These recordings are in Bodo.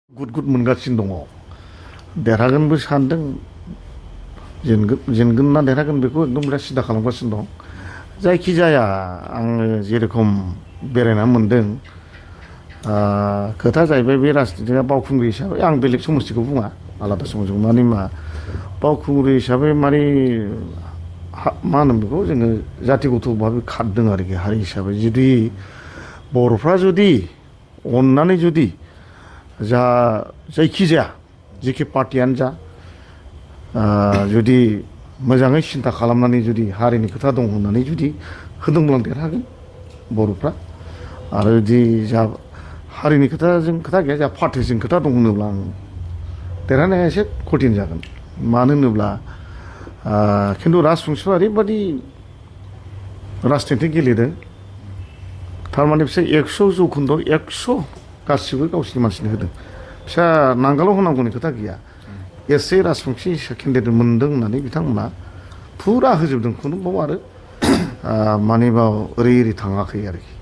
गुद गुद मोनगासिनो दङ देरहागोनबो सानदों जेनगोन ना देरहागोन बेखौ एकदम बिराद सिदा खालामगासिनो दं जायखिजाया आङो जेरेखम बेरायना मोनदों खोथा जाहैबाय बे राजनितिआ बावखुंग्रि हिसाबै आं बेलेग समस्तिखौ बुङा आलादा समस्तिखौ माने मा बावखुंग्रि हिसाबै माने मा होनो बेखौ जोङो जातिगतभाबै खारदों आरोखि हारि हिसाबै जुदि बर'फ्रा जुदि अननानै जुदि जायखिजाया जेखि पार्टियानो जा जुदि मोजाङै सिन्था खालामनानै जुदि हारिनि खोथा दं होननानै जुदि होदोंब्ला देरहागोन बर'फ्रा आरो जुदि जा हारिनि खोथाजों खोथा गैया जा पार्टिजों खोथा दं होनोब्ला आं देरहानाया एसे कठिन जागोन मानो होनोब्ला खिन्थु राजबंशिआ ओरैबायदि राजनिति गेलेदों थारमाने बिसोर 100 जौखोन्दोआव 100 गासिबो गावसिनि मानसिनो होदों फिसा नांगालाव होनांगौनि खोथा गैया एसे राजबंशि केन्डिडेट मोनदों होननानै बिथांमोना फुरा होजोबदों खुनु बाव आरो माने बाव ओरै थाङाखै आरोखि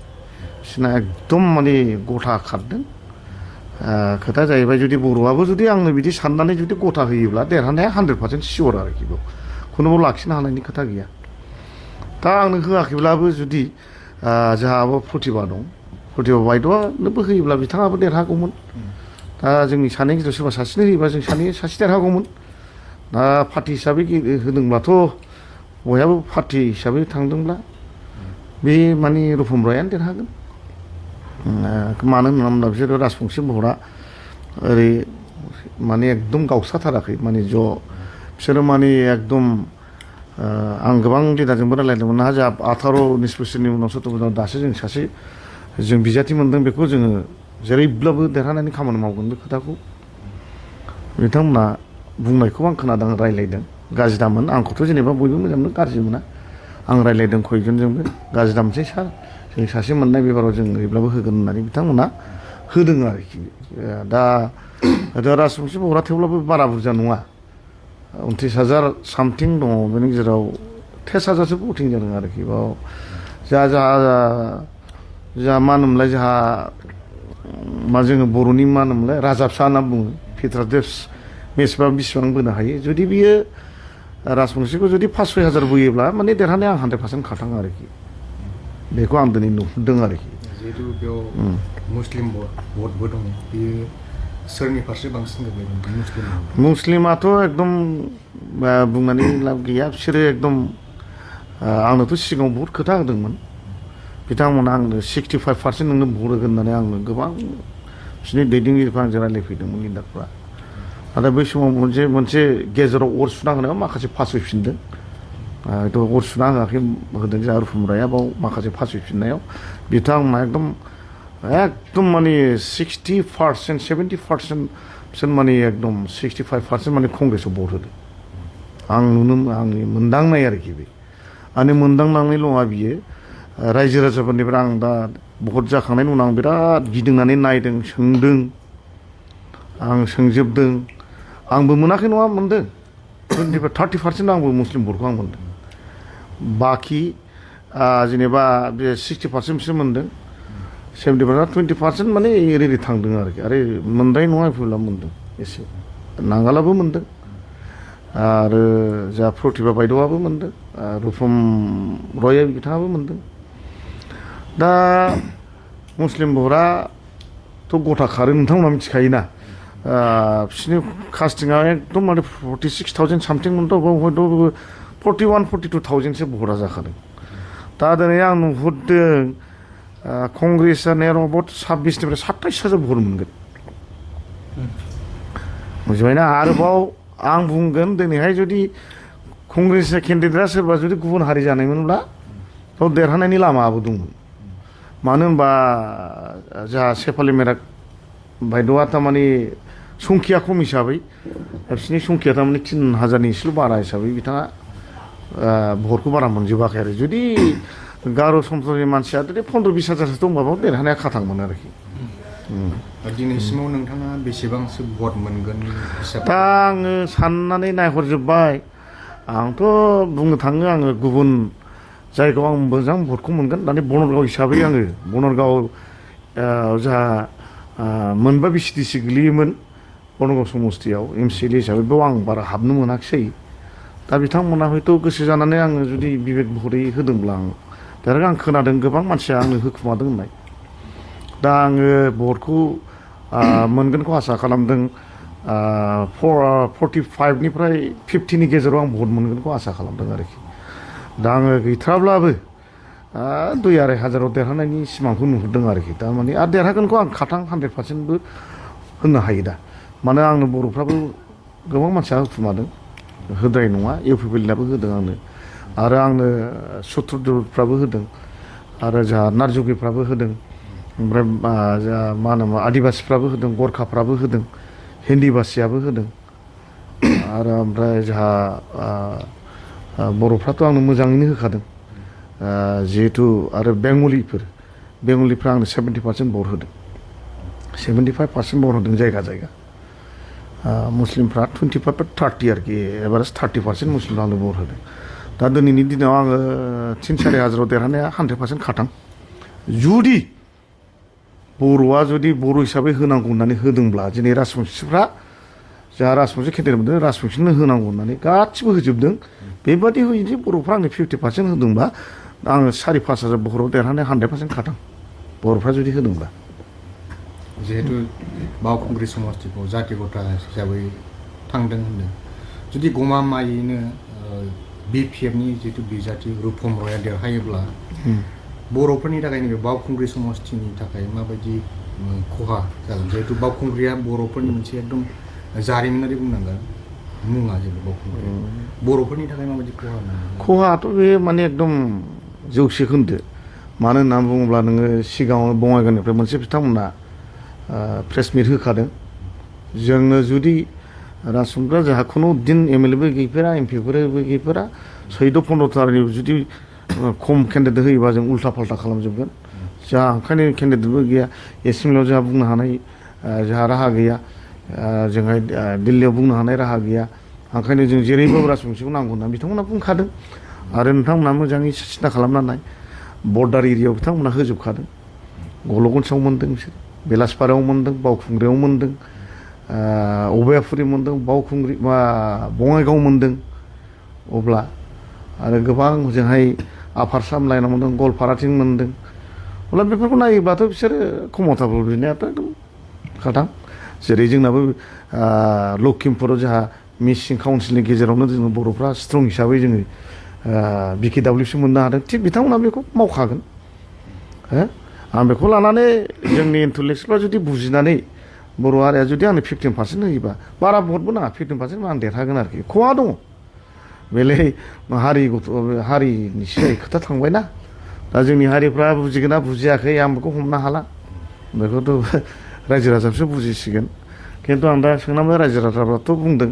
बिसोरना एकदम माने गथा खारदों खोथा जाहैबाय जुदि बर'आबो जुदि आंनो बिदि साननानै जुदि गथा होयोब्ला देरहानाया 100% सियर आरोखि बेयाव खुनु बाव लाखिनो हानायनि खोथा गैया दा आंनो होआखैब्लाबो जुदि जोंहाबो प्रतिभा दं प्रतिभा बायद'आनोबो होयोब्ला बिथाङाबो देरहागौमोन दा जोंनि सानैनि गेजेराव सोरबा सासेनो होयोबा जों सासे देरहागौमोन दा पार्टि हिसाबै होदोंब्लाथ' बयहाबो पार्टि हिसाबै थांदोंब्ला बे माने रुपम रायानो देरहागोन मानो होनोब्ला बिसोरो राजबंशि महरा ओरै माने एकदम गावस्राथाराखै माने ज' बिसोरो माने एकदम आं गोबां लिडारजोंबो रायलायदोंमोन ना जोंहा 18-19 बोसोरनि उनाव 17 बोसोराव दासो जों सासे जों बिजाथि मोनदों बेखौ जोङो जेरैब्लाबो देरहानायनि खामानि मावगोन बे खोथाखौ बिथांमोना बुंनायखौ आं खोनादों रायलायदों गाज्रि दामोन आंखौथ' जेनेबा बयबो मोजां मोनो गाज्रि मोना आं रायलायदों खयजनजोंबो गाज्रि दामसै सार जों सासे मोननाय बेबाराव जों ओरैब्लाबो होगोन होननानै बिथांमोना होदों आरोखि दा राजबंशि महरा थेवब्लाबो बारा बुरजा नङा 29,000 सामथिं दङ बेनि गेजेराव 23,000सो भटिं जादों आरोखि बाव जा मा होनोमोनलाय जोंहा मा जोङो बर'नि मा होनोमोनलाय राजा फिसा होनना बुङो पिटारदेस मेचबा बेसेबां बोनो हायो जुदि बियो राजबंशिखौ जुदि 5-6 हाजार बोयोब्ला माने देरहानाया आं 100% खाथाङो आरोखि बेखौ आं दिनै नुहुरदों आरोखि जिहेतु बेयाव मुस्लिम भटबो दङ बेयो सोरनि फारसे बांसिन गोग्लैदों मुस्लिमाथ' एकदम बुंनानै लाब गैया बिसोरो एकदम आंनोथ' सिगाङाव बहुद खोथा होदोंमोन बिथांमोना आंनो 65% नोंनो भट होगोन होननानै आंनो गोबां बिसोरनि दैदेनगिरिफ्रा आंजों रायलायफैदोंमोन लिडारफ्रा नाथाय बै समाव मोनसे गेजेराव अर सुना होनायाव माखासे फासयफिनदों हयथ' अर सुना होआखै होदों जोंहा रुपम रायआ बाव माखासे फासयफिननायाव बिथांमोना एकदम माने 60% 70% बिसोर माने एकदम 65% माने कंग्रेसआव भट होदों आंनि मोनदांनाय आरोखि बे आंनि मोनदांनांनायल' नङा बियो रायजो राजाफोरनिफ्राय आं दा भट जाखांनायनि उनाव आं बिराद गिदिंनानै नायदों सोंदों आं सोंजोबदों आंबो मोनाखै नङा मोनदों 30% आंबो मुस्लिम भटखौ आं मोनदों बाखि जेनेबा बे 60% बिसोर मोनदों 70% 20% माने ओरै थांदों आरोखि आरो मोनद्राय नङा फैब्ला मोनदों एसे नांगालाबो मोनदों आरो जा प्रतिभा बायद'आबो मोनदों रुपम रय बिथाङाबो मोनदों दा मुस्लिम भटआथ' गथा खारो नोंथांमोना मिथिखायोना बिसोरनि कास्टिंआ एकदम माने 46,000 सामथिंमोनथ' हयथ' 41-42,000सो भटआ जाखादों दा दिनै आं नुहुरदों कंग्रेसआ नेर'बट 26निफ्राय 27,000 भट मोनगोन बुजिबायना आरोबाव आं बुंगोन दिनैहाय जुदि कंग्रेसनि केन्डिडेटआ सोरबा जुदि गुबुन हारि जानायमोनब्ला बेयाव देरहानायनि लामाबो दंमोन मानो होनबा जोंहा सेफालि मेराक बायद'आ थारमाने संखिया खम हिसाबै बिसोरनि संखिया थारमाने 3,000नि एसेल' बारा हिसाबै बिथाङा भटखौ बारा मोनजोबाखै आरो जुदि गार' सम्प्रदायनि मानसिया जुदि 15-20 हाजारसो दंबाबो देरहानाया खाथांमोन आरोखि दिनैसिमाव नोंथाङा बेसेबांसो भट मोनगोन दा आङो साननानै नायहरजोब्बाय आंथ' बुंनो थाङो आङो गुबुन जायगायाव आं मोजां भटखौ मोनगोन दानि बनरगाव हिसाबै आङो बनरगाव जोंहा मोनबा बिसिडिसि गोलैयोमोन बर्नगाव समस्तियाव MCLA हिसाबै बेयाव आं बारा हाबनो मोनाखिसै दा बिथांमोना हयथ' गोसो जानानै आङो जुदि बिबेक महरै होदोंब्ला आं दा आं खोनादों गोबां मानसिया आंनो होखुमादों होननाय दा आङो भटखौ मोनगोनखौ आसा खालामदों 45निफ्राय 50नि गेजेराव आं भट मोनगोनखौ आसा खालामदों आरोखि दा आङो गैथ्राब्लाबो 2-2.5 हाजाराव देरहानायनि सिमांखौ नुहुरदों आरोखि थारमाने आरो देरहागोनखौ आं खाथां 100%बो होननो हायो दा मानो आंनो बर'फ्राबो गोबां मानसिया होखुमादों होद्राय नङा UPPLनाबो होदों आंनो आरो आंनो सुत्रदुरफ्राबो होदों आरो जोंहा नारजुगिफ्राबो होदों ओमफ्राय जोंहा मा होनोमोन आदिबासिफ्राबो होदों गरखाफ्राबो होदों हिन्दीबासियाबो होदों आरो ओमफ्राय जोंहा बर'फ्राथ' आंनो मोजाङैनो होखादों जिहेथु आरो बेंगलिफ्रा आंनो 70% भट होदों 75% भट होदों जायगा जायगा मुस्लिमफ्रा 25-30 आरोखि एभारेज 30% मुस्लिमफ्रा आंनो भट होदों दा दिनैनि दिनाव आङो 3-4 हाजाराव देरहानाया 100% खाथां जुदि बर'आ जुदि बर' हिसाबै होनांगौ होननानै होदोंब्ला दिनै राजबंसिफ्रा जोंहा राजबंसि केन्डिडेट मोनदों राजबंसिनो होनांगौ होननानै गासिबो होजोबदों बेबादि जुदि बर'फ्रा आंनो 50% होदोंबा आङो 4-5 हाजार भटआव देरहानाया 100% खाथां बर'फ्रा जुदि होदोंब्ला जिहेतु बावखुंग्रि समस्तिखौ जाथि गथा हिसाबै थांदों होनदों जुदि गमामायैनो BPFनि जितु बिजाथि रुपम रयआ देरहायोब्ला बर'फोरनि थाखाय नैबे बावखुंग्रि समस्तिनि थाखाय माबायदि खहा जागोन जिहेतु बावखुंग्रिया बर'फोरनि मोनसे एकदम जारिमिनारि बुंनांगोन मुङा जेनेबा बावखुंग्रि बर'फोरनि थाखाय माबायदि खहाथ' बे माने एकदम जौसे खोन्दो मानो होननानै बुङोब्ला नोङो सिगाङाव बङाइगावनिफ्राय मोनसे बिथांमोना प्रेस मिट होखादों जोङो जुदि राजबंसिफ्रा जोंहा खुनु दिन MLAबो गैफेरा MPफोरबो गैफेरा 14-15थानि जुदि खम केन्डिडेट होयोबा जों उल्था फाल्था खालामजोबगोन जोंहा ओंखायनो केन्डिडेटबो गैया एसेम्बलियाव जोंहा बुंनो हानाय जोंहा राहा गैया जोंहा दिल्लीयाव बुंनो हानाय राहा गैया ओंखायनो जों जेरैबाबो राजबंसिखौ नांगौ होनना बिथांमोना बुंखादों आरो नोंथांमोना मोजाङै सिन्था खालामनानै बर्डार एरियायाव बिथांमोना होजोबखादों गल'गन्साव मोनदों बिसोर बेलासपारायाव मोनदों बावखुंग्रियाव मोनदों अबयापुरि मोनदों बावखुंग्रि बङाइगाव मोनदों अब्ला आरो गोबां जोंहाय आफार साम लाइनाव मोनदों गवालपाराथिं मोनदों अब्ला बेफोरखौ नायोब्लाथ' बिसोरो कमफर्टेबल बिनायाथ' एकदम खाथां जेरै जोंनाबो लखिमपुराव जोंहा मिसिं काउन्सिलनि गेजेरावनो जोङो बर'फ्रा स्ट्रं हिसाबै जोङो BKWसो मोननो हादों थिग बिथांमोना बेखौ मावखागोन आं बेखौ लानानै जोंनि इन्टेलेक्सुवेलआ जुदि बुजिनानै बर' हारिया जुदि आंनो 15% होयोबा बारा भटबो नाङा 15% आं देरहागोन आरोखि खहा दङ बेलाय हारिनि सिगां खोथा थांबायना दा जोंनि हारिफ्रा बुजिगोन ना बुजियाखै आं बेखौ हमनो हाला बेखौथ' रायजो राजाफ्रासो बुजिसिगोन खिन्थु आं दा सोंनानै रायजो राजाफ्राथ' बुंदों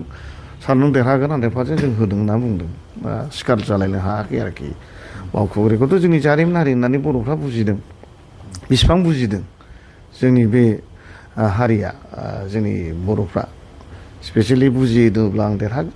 सानदों देरहागोन 100% जों होदों होनना बुंदों सिखार जालायनो हायाखै आरोखि बावखुंग्रिखौथ' जोंनि जारिमिनारि होननानै बर'फ्रा बुजिदों बिसिबां बुजिदों जोंनि बे हारिया जोंनि बर'फ्रा स्पेसियेलि बुजिदोंब्ला आं देरहागोन